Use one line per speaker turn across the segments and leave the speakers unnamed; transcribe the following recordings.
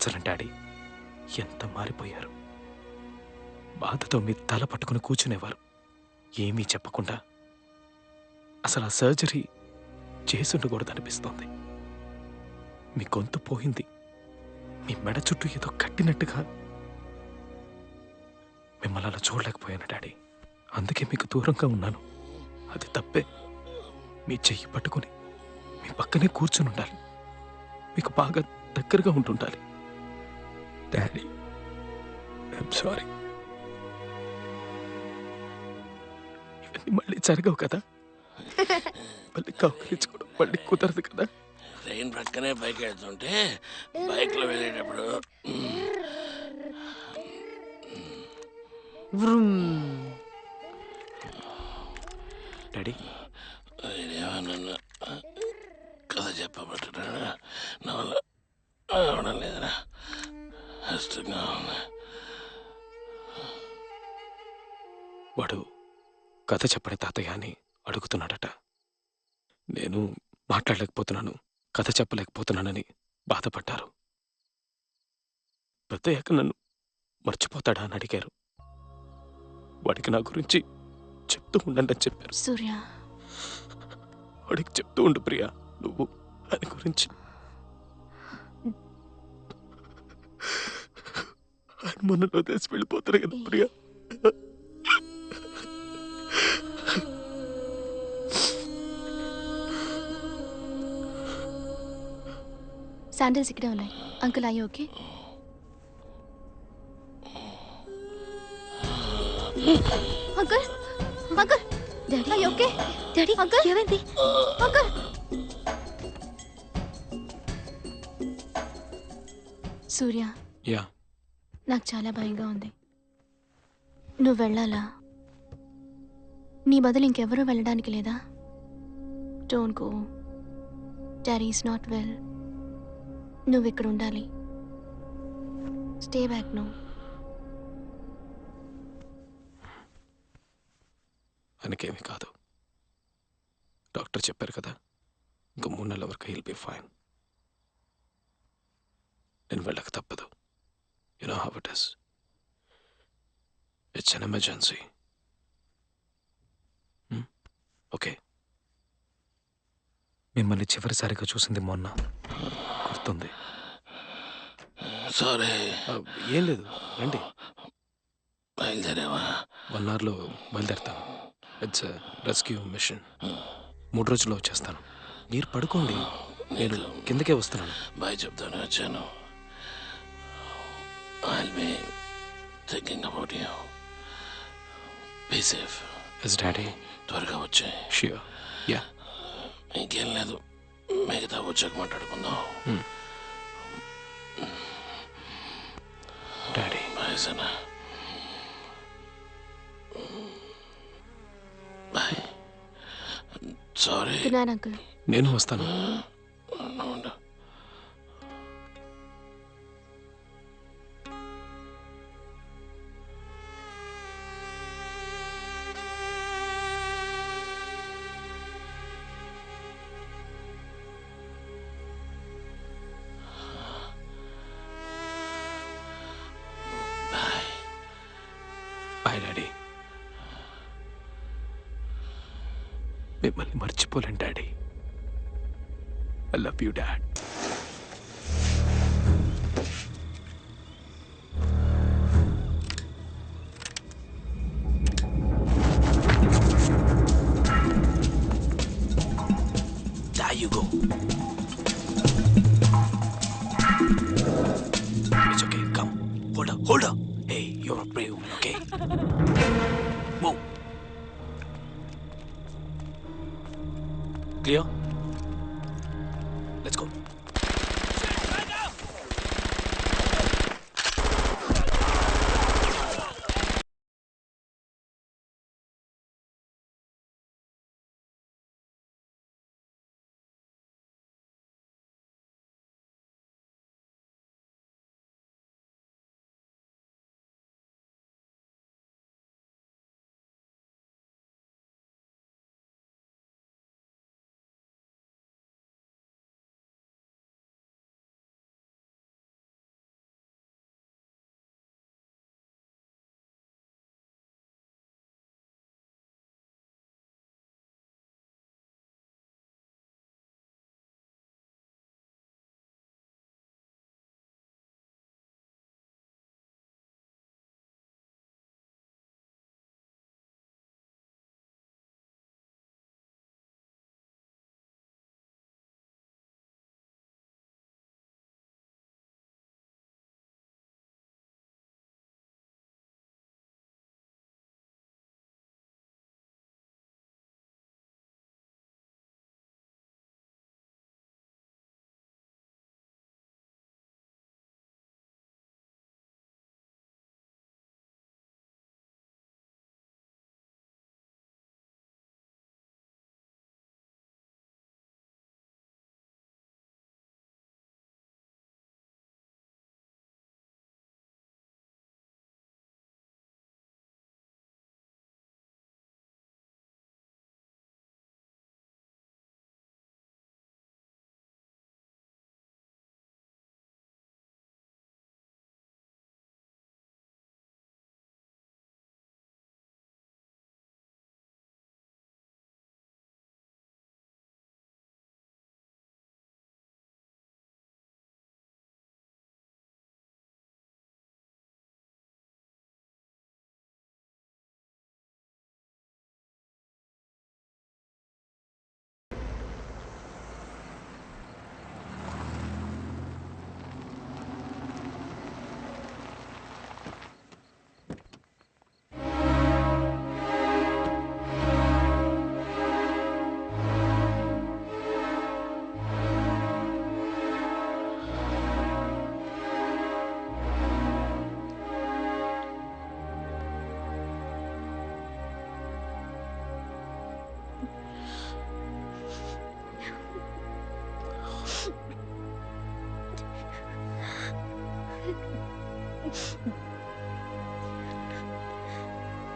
సంవత్సరం డాడీ ఎంత మారిపోయారు. బాధతో మీ తల పట్టుకుని కూర్చునేవారు, ఏమీ చెప్పకుండా. అసలు ఆ సర్జరీ చేసుండకూడదనిపిస్తోంది. మీ గొంతు పోయింది, మీ మెడ చుట్టూ ఏదో కట్టినట్టుగా. మిమ్మల్ని అలా చూడలేకపోయాను డాడీ, అందుకే మీకు దూరంగా ఉన్నాను. అది తప్పే. మీ చెయ్యి పట్టుకుని మీ పక్కనే కూర్చుని ఉండాలి, మీకు బాగా దగ్గరగా ఉంటుండాలి. Daddy, I'm sorry. ఇవన్నీ మళ్ళీ జరగవు కదా, మళ్ళీ కౌగిలించుకోవడం మళ్ళీ కుదరదు కదా.
ట్రైన్ ప్రక్కనే బైక్ వెళ్తుంటే బైక్లో వెళ్ళేటప్పుడు
డాడీ,
ఏమన్నా కథ చెప్పబట్టడా నా వల్ల అవడం లేదురా, కష్టంగా ఉంది.
వాడు కథ చెప్పని తాతయ్య అని అడుగుతున్నాడట. నేను మాట్లాడలేకపోతున్నాను, కథ చెప్పలేకపోతున్నానని బాధపడ్డారు. పెద్దయ్యాక నన్ను మర్చిపోతాడా అని అడిగారు. వాడికి నా గురించి చెప్తూ ఉండండి అని చెప్పారు.
సూర్య,
వాడికి చెప్తూ ఉండు ప్రియా, నువ్వు ఆయన గురించి. ఆయన మనలో తెలిసి వెళ్ళిపోతారు కదా ప్రియా.
శాండిల్స్ ఇక్కడే ఉన్నాయి. అంకుల్, అయ్యి ఓకే? అంకుల్, అంకుల్, డాడీ అయ్యి ఓకే? డాడీ, అంకుల్ ఏమైంది? అంకుల్, సూర్య,
యా,
నాకు చాలా భయంగా ఉంది. నువ్వు వెళ్ళాలా? నీ బదులు ఇంకెవరూ వెళ్ళడానికి లేదా? Don't go. Daddy is not well. నువ్వు ఇక్కడ ఉండాలి. Stay back. నువ్వు
ఆయనకేమీ కాదు, డాక్టర్ చెప్పారు కదా. ఇంకో 3 నెలల వరకు హీల్ బి ఫైన్. నేను వెళ్ళక తప్పదు. You know how it is. It's an emergency. Okay. మిమ్మల్ని చివరిసారిగా చూసింది మొన్న, గుర్తుంది?
సారీ.
ఏం లేదు, రండి.
బయలుదేరావా?
1 అవర్లో బయలుదేరుతాను. It's rescue machine. 3 రోజుల్లో వచ్చేస్తాను. మీరు పడుకోండి, నేను కిందకే వస్తున్నాను.
బాయ్ చెప్తాను వచ్చాను. I'll be thinking about you. Be safe.
Yes daddy.
త్వరగా వచ్చే.
ష్యూర్. యా.
ఇంకేం లేదు, మిగతా వచ్చాక మాట్లాడుకుందాం.
Daddy.
Bye Sana. Bye. Sorry.
Good night uncle.
నేను వస్తాను.
ఉండు.
Bye daddy. మిమ్మల్ని మర్చిపోలేను daddy. I love you dad. There you go. It's okay, come. Hold up. Hey, you're a brave one, okay? Move. Clear? Let's go.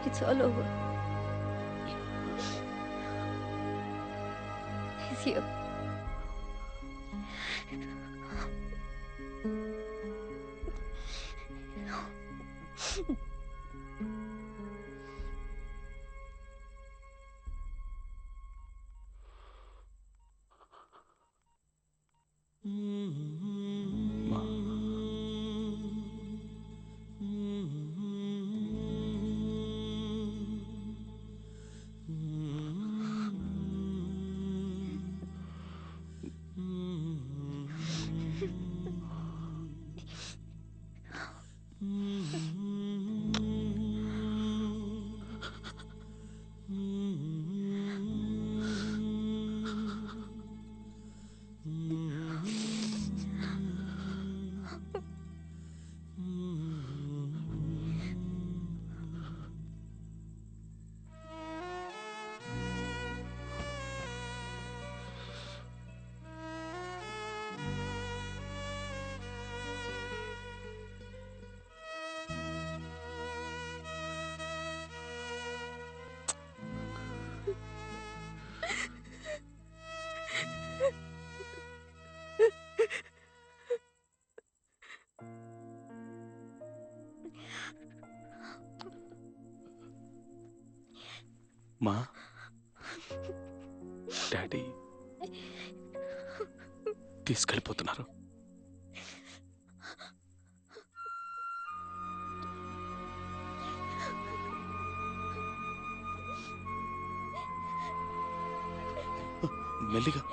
It's all over. He's here.
మా మా daddy తీసుకెళ్ళిపోతున్నారు. మెల్లిగా.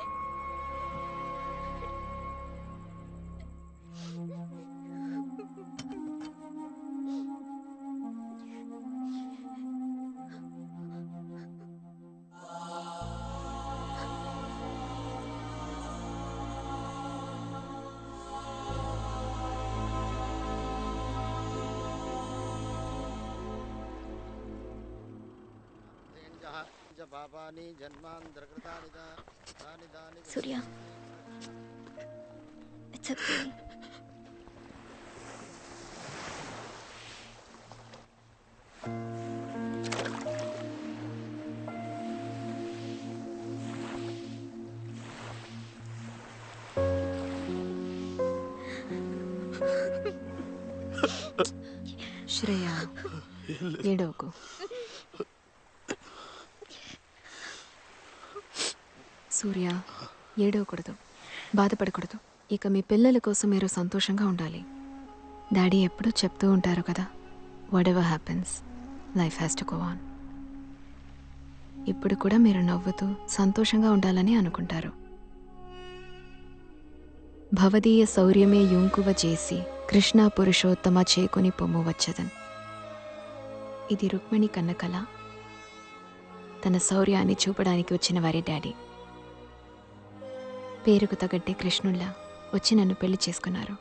Surya. It's okay.
Shreya, ఏడవకు. సూర్య, ఏడవకూడదు, బాధపడకూడదు. ఇక మీ పిల్లల కోసం మీరు సంతోషంగా ఉండాలి. డాడీ ఎప్పుడూ చెప్తూ ఉంటారు కదా, what ever happens, life has to go on. ఇప్పుడు కూడా మీరు నవ్వుతూ సంతోషంగా ఉండాలని అనుకుంటారు. భవదీయ శౌర్యమే యుంకువ చేసి కృష్ణ పురుషోత్తమ చేకుని పొమ్ము వచ్చదన్. ఇది రుక్మిణి కన్న కళ. తన శౌర్యాన్ని చూపడానికి వచ్చిన వారి డాడీ. పేరుకు తగ్గట్టే కృష్ణుల్లా వచ్చి నన్ను పెళ్లి చేసుకున్నారు.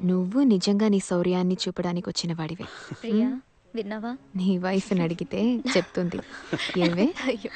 నువ్వు నిజంగా నీ శౌర్యాన్ని చూపడానికి వచ్చిన వాడివే.
ప్రియా, విన్నావా?
నీ వైఫ్ని అడిగితే చెప్తుంది. ఏవే?
అయ్యో.